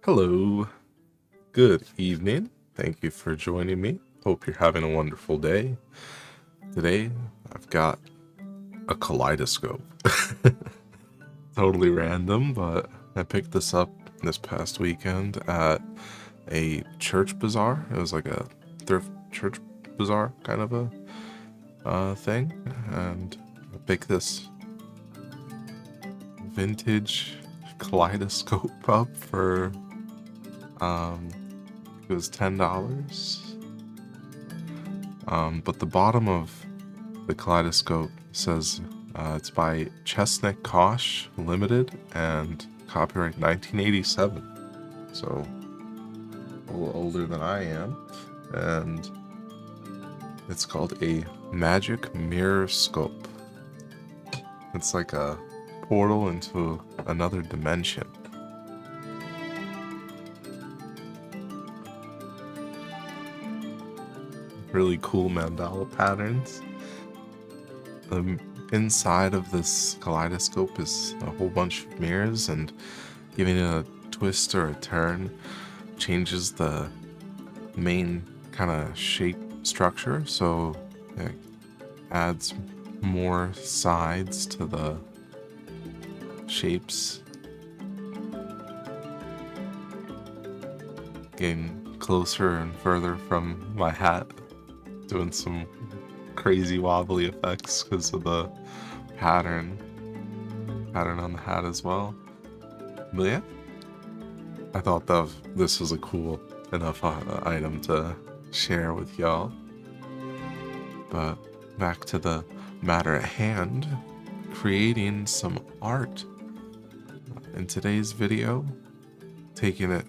Hello, good evening. Thank you for joining me. Hope you're having a wonderful day. Today, I've got a kaleidoscope. Totally random, but I picked this up this past weekend at a church bazaar. It was like a thrift church bazaar kind of a thing, and I picked this vintage kaleidoscope up for it was $10. But the bottom of the kaleidoscope says it's by Chestnut Kosh Limited and copyright 1987. So a little older than I am. And it's called a magic mirror scope. It's like a portal into another dimension. Really cool mandala patterns. The inside of this kaleidoscope is a whole bunch of mirrors, and giving it a twist or a turn changes the main kind of shape structure, so it adds more sides to the shapes. Getting closer and further from my hat, doing some crazy wobbly effects because of the pattern on the hat as well. But yeah, I thought that this was a cool enough item to share with y'all. But back to the matter at hand, creating some art. In today's video, taking it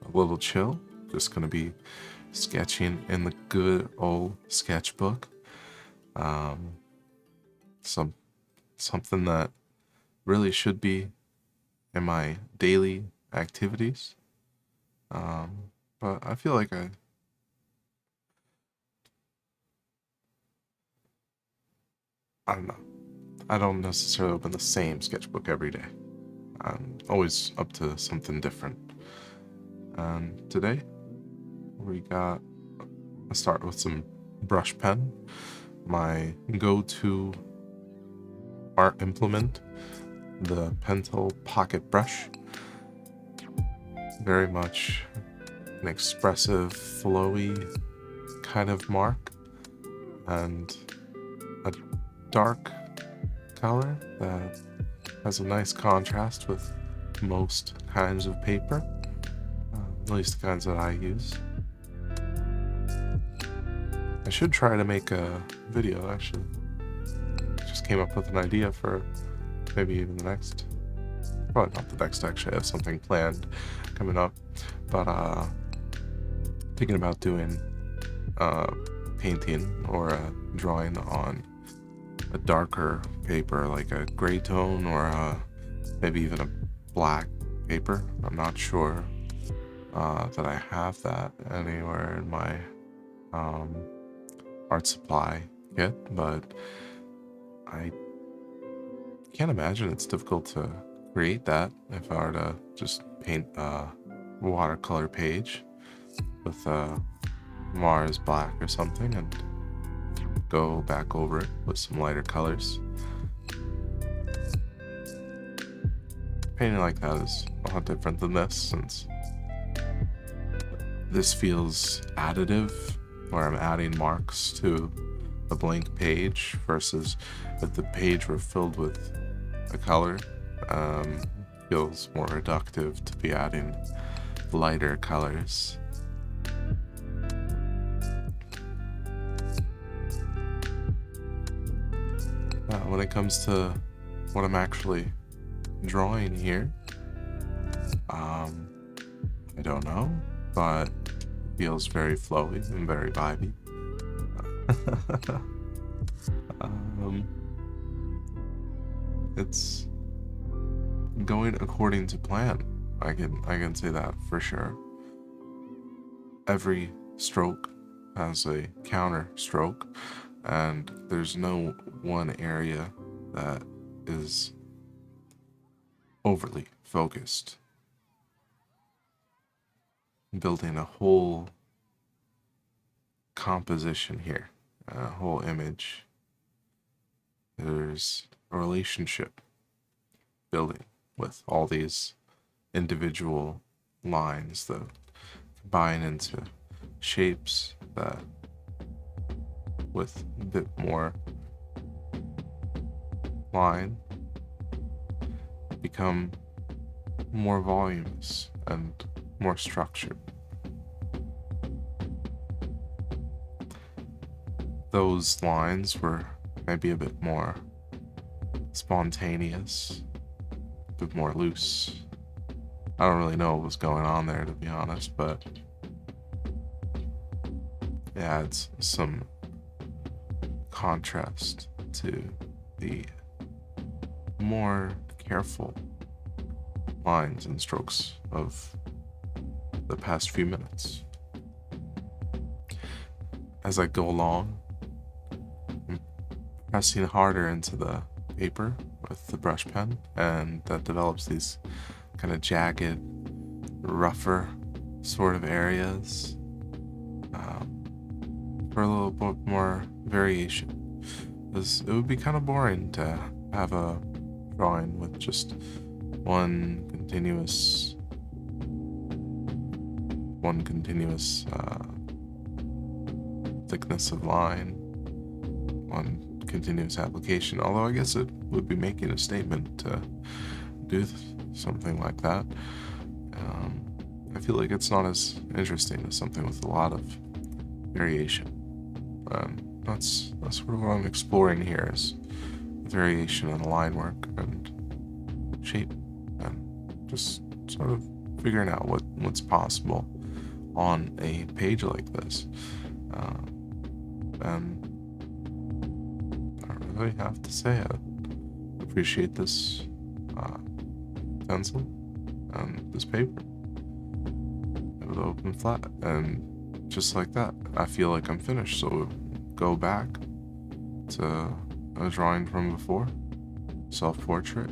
a little chill, just gonna be sketching in the good old sketchbook. Something that really should be in my daily activities. But I feel like I don't know. I don't necessarily open the same sketchbook every day. I'm always up to something different. And today, I start with some brush pen, my go-to art implement, the Pentel pocket brush. Very much an expressive, flowy kind of mark, and a dark color that has a nice contrast with most kinds of paper, at least the kinds that I use. I should try to make a video, actually. Just came up with an idea for maybe even the next, probably not the next, actually. I have something planned coming up, but thinking about doing painting or drawing on a darker paper, like a gray tone, or maybe even a black paper. I'm not sure that I have that anywhere in my art supply kit, but I can't imagine it's difficult to create that if I were to just paint a watercolor page with Mars black or something and go back over it with some lighter colors. Painting like that is a lot different than this, since this feels additive, where I'm adding marks to a blank page, versus if the page were filled with a color, feels more reductive to be adding lighter colors. When it comes to what I'm actually drawing here, I don't know, but it feels very flowy and very vibey. It's going according to plan. I can say that for sure. Every stroke has a counter stroke, and there's no one area that is overly focused. building a whole composition here, a whole image. There's a relationship building with all these individual lines that combine into shapes that, with a bit more line, become more voluminous and more structured. Those lines were maybe a bit more spontaneous, a bit more loose. I don't really know what was going on there, to be honest, but it adds some contrast to the more careful lines and strokes of the past few minutes. As I go along, I'm pressing harder into the paper with the brush pen, and that develops these kind of jagged, rougher sort of areas for a little bit more variation. Because it would be kind of boring to have a drawing with just one continuous thickness of line, one continuous application. Although I guess it would be making a statement to do something like that. I feel like it's not as interesting as something with a lot of variation. That's sort of what I'm exploring here, is variation in line work and shape, and just sort of figuring out what's possible on a page like this. And I really have to say I appreciate this pencil and this paper. It would open flat, and just like that, I feel like I'm finished. So go back to a drawing from before, self-portrait,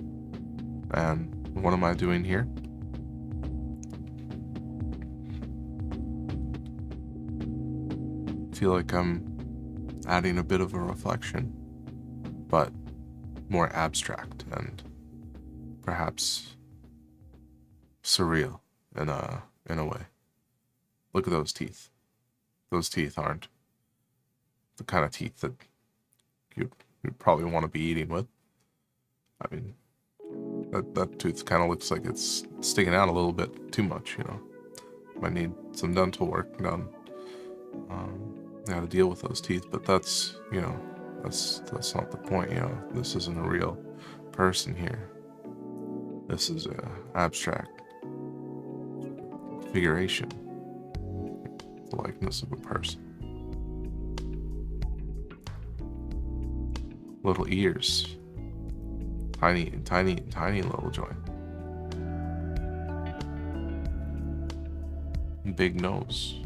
and what am I doing here? I feel like I'm adding a bit of a reflection, but more abstract and perhaps surreal in a way. Look at those teeth. Those teeth aren't the kind of teeth that you'd probably want to be eating with. I mean, that tooth kind of looks like it's sticking out a little bit too much, you know. Might need some dental work done. How to deal with those teeth, but that's not the point, you know. This isn't a real person here. This is a abstract figuration, the likeness of a person. Little ears, tiny little joint. Big nose.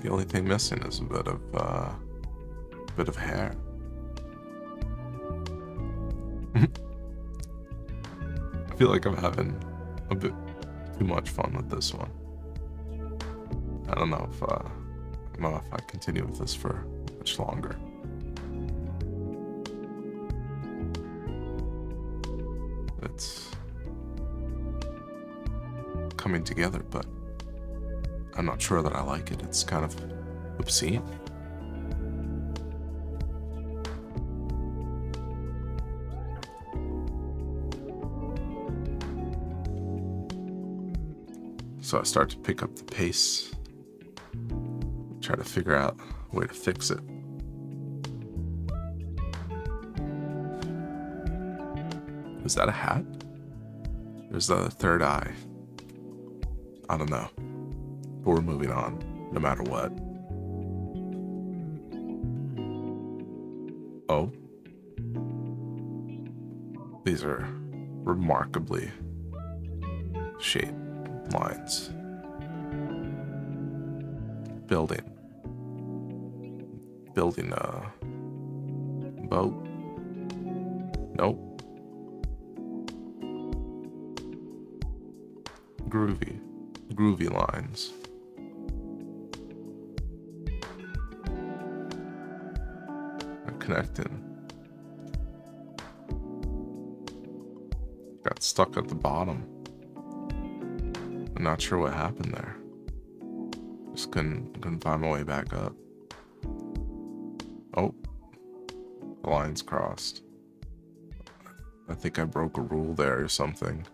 The only thing missing is a bit of hair. I feel like I'm having a bit too much fun with this one. I don't know if I continue with this for much longer. It's coming together, but I'm not sure that I like it. It's kind of obscene. So I start to pick up the pace, try to figure out a way to fix it. Is that a hat? Or is that a third eye? I don't know. But we're moving on, no matter what. Oh. These are remarkably shaped lines. Building a boat. Nope. groovy lines. They're connecting. Got stuck at the bottom. I'm not sure what happened there. Just couldn't find my way back up. Oh, the line's crossed. I think I broke a rule there or something.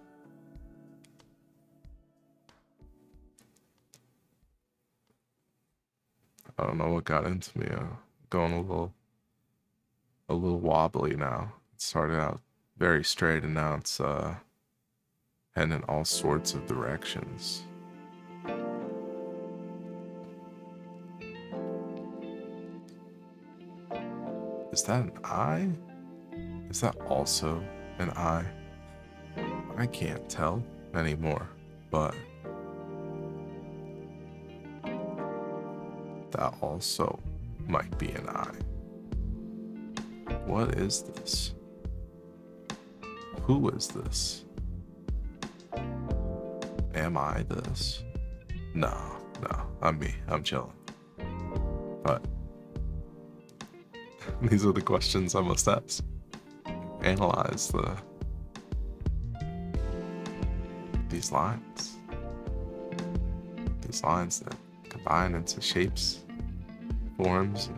I don't know what got into me. Going a little wobbly now. It started out very straight and now it's heading in all sorts of directions. Is that an eye? Is that also an eye? I can't tell anymore, but that also might be an eye. What is this? Who is this? Am I this? No, I'm me. I'm chilling. But these are the questions I must ask. Analyze these lines. These lines that combine into shapes, forms.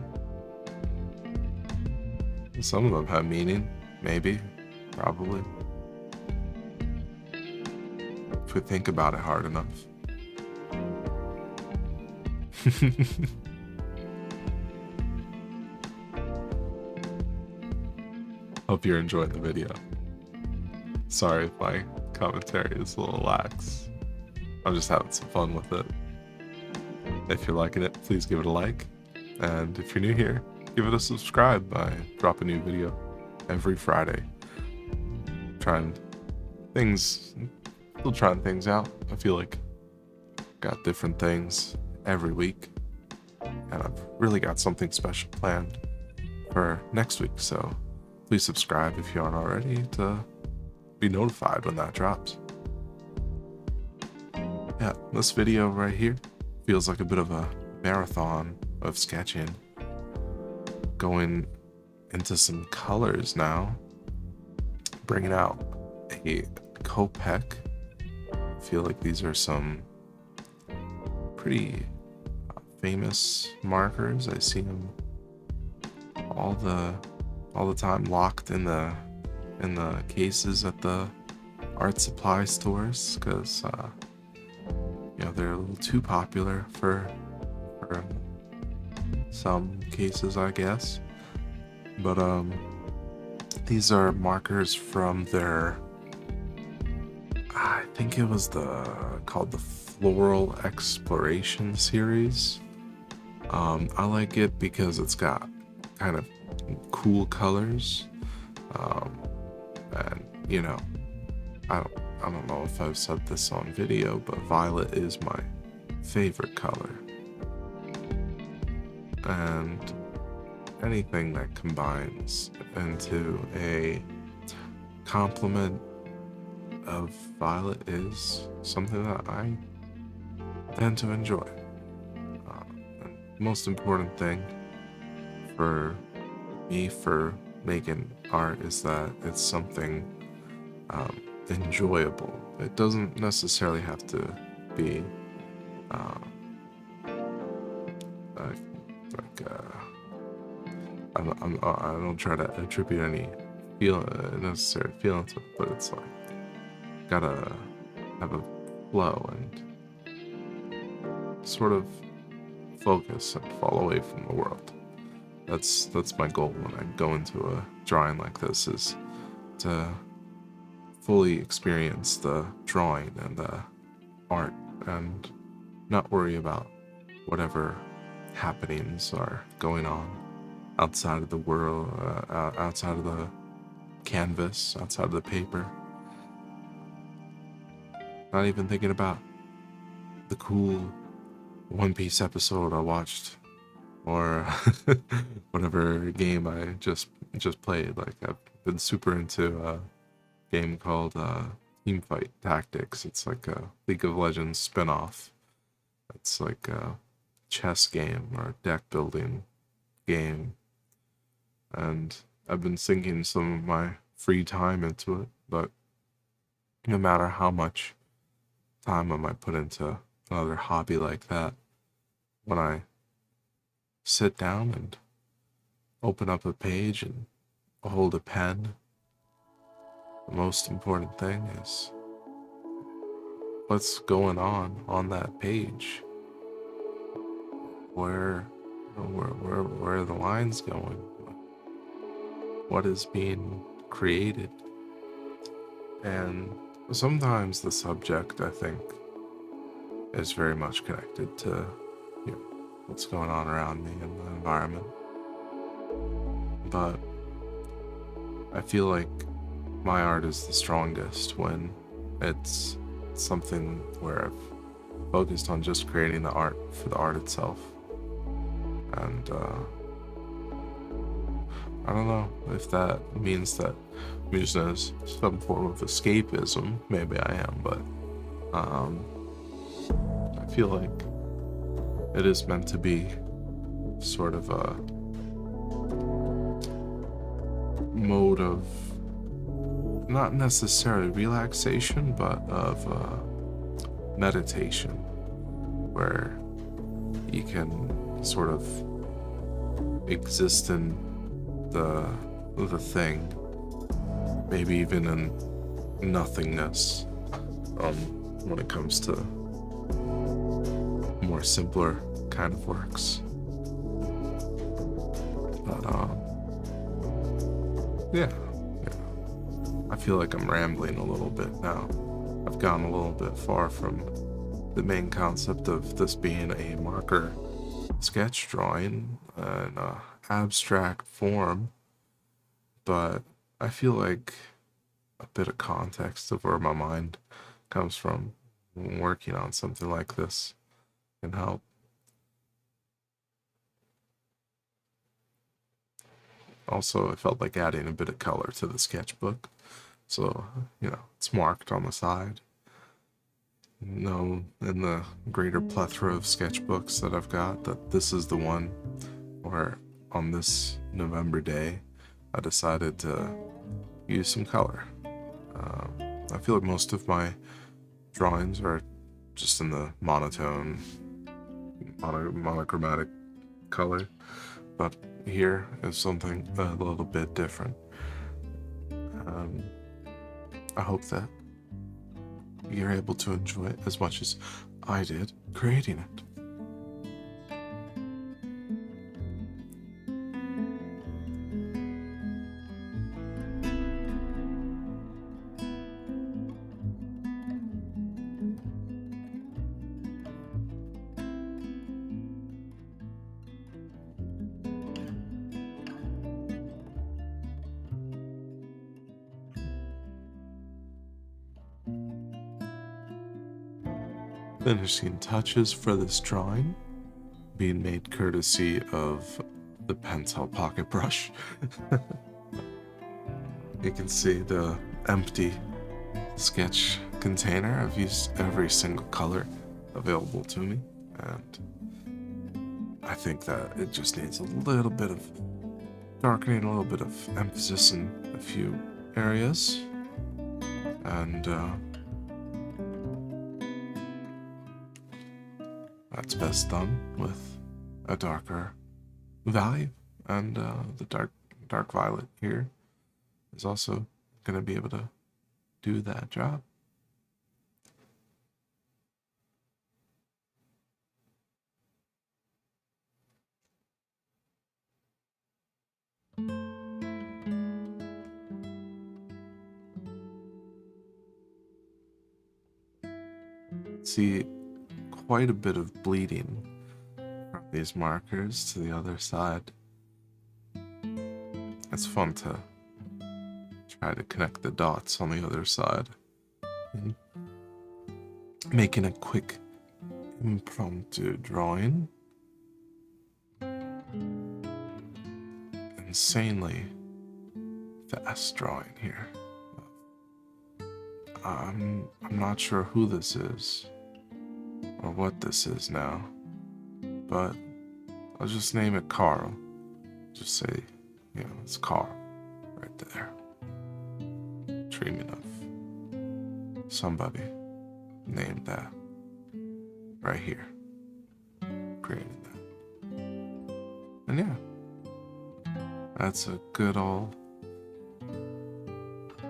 And some of them have meaning, maybe, probably. If we think about it hard enough. Hope you're enjoying the video. Sorry if my commentary is a little lax. I'm just having some fun with it. If you're liking it, please give it a like. And if you're new here, give it a subscribe. I drop a new video every Friday. Still trying things out. I feel like got different things every week. And I've really got something special planned for next week. So please subscribe if you aren't already to be notified when that drops. Yeah, this video right here feels like a bit of a marathon of sketching. Going into some colors now. Bringing out a Copic. I feel like these are some pretty famous markers. I see them all the time locked in the cases at the art supply stores because they're a little too popular for some cases, I guess. But these are markers from their, I think it was called the Floral Exploration series. I like it because it's got kind of cool colors, and I don't know if I've said this on video, but violet is my favorite color, and anything that combines into a complement of violet is something that I tend to enjoy. And the most important thing for me for making art is that it's something enjoyable. It doesn't necessarily have to be I don't try to attribute any necessary feeling to it, but it's like gotta have a flow and sort of focus and fall away from the world. That's my goal when I go into a drawing like this, is to fully experience the drawing and the art and not worry about whatever happenings are going on outside of the world, outside of the canvas, outside of the paper. Not even thinking about the cool One Piece episode I watched, or whatever game I just played. Like, I've been super into a game called Teamfight Tactics. It's like a League of Legends spin-off. It's like a chess game or deck building game. And I've been sinking some of my free time into it, but no matter how much time I might put into another hobby like that, when I sit down and open up a page and hold a pen, the most important thing is what's going on that page. Where are the lines going? What is being created? And sometimes the subject, I think, is very much connected to what's going on around me in the environment. But I feel like my art is the strongest when it's something where I've focused on just creating the art for the art itself. And I don't know if that means that I'm using it as some form of escapism. Maybe I am, but I feel like it is meant to be sort of a mode of not necessarily relaxation, but of meditation, where you can sort of exist in the thing, maybe even in nothingness, when it comes to more simpler kind of works. But yeah, I feel like I'm rambling a little bit now. I've gone a little bit far from the main concept of this being a marker sketch drawing in an abstract form, but I feel like a bit of context of where my mind comes from when working on something like this can help. Also, I felt like adding a bit of color to the sketchbook, so it's marked on the side. In the greater plethora of sketchbooks that I've got, that this is the one where on this November day I decided to use some color. I feel like most of my drawings are just in the monotone, monochromatic color, but here is something a little bit different. I hope that you're able to enjoy it as much as I did creating it. Finishing touches for this drawing being made courtesy of the Pentel pocket brush. You can see the empty sketch container. I've used every single color available to me, and I think that it just needs a little bit of darkening, a little bit of emphasis in a few areas, and that's best done with a darker value, and the dark violet here is also going to be able to do that job. See quite a bit of bleeding from these markers to the other side. It's fun to try to connect the dots on the other side. And making a quick impromptu drawing. Insanely fast drawing here. I'm not sure who this is or what this is now, but I'll just name it Carl. Just say, it's Carl right there. Dreaming of somebody named that right here, created that. And yeah, that's a good old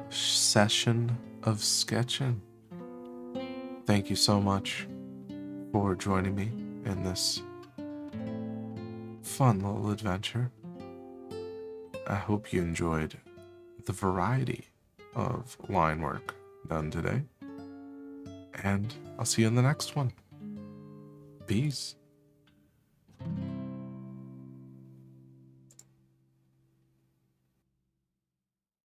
session of sketching. Thank you so much for joining me in this fun little adventure. I hope you enjoyed the variety of line work done today. And I'll see you in the next one. Peace.